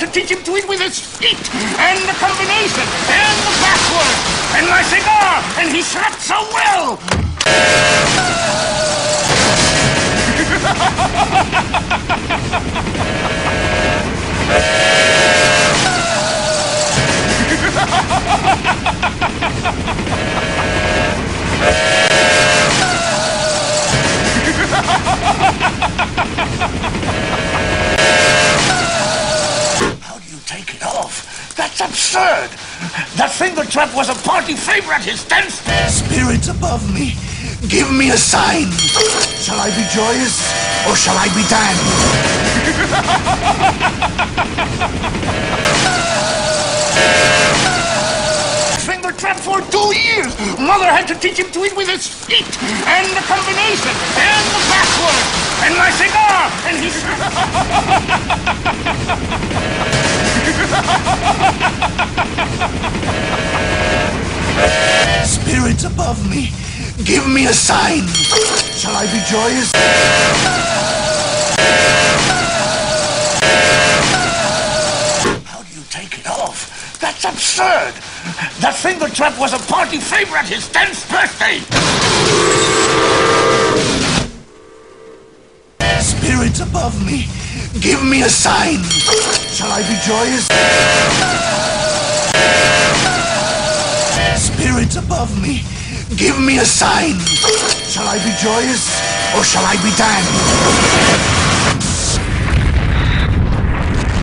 to teach him to eat with his feet, and the combination, and the backward, and my cigar, and he slept so well. How do you take it off? That's absurd. That finger trap was a party favorite, his 10th. Spirits above me, give me a sign. Shall I be joyous, or shall I be damned? Finger trap for 2 years. Mother had to teach him to eat with his feet, and the combination, and the backward, and my cigar, and he... Spirits above me, give me a sign. Shall I be joyous? How do you take it off? That's absurd. That finger trap was a party favorite, his 10th birthday. Spirits above me, give me a sign. Shall I be joyous? Spirits above me, give me a sign. Shall I be joyous, or shall I be damned?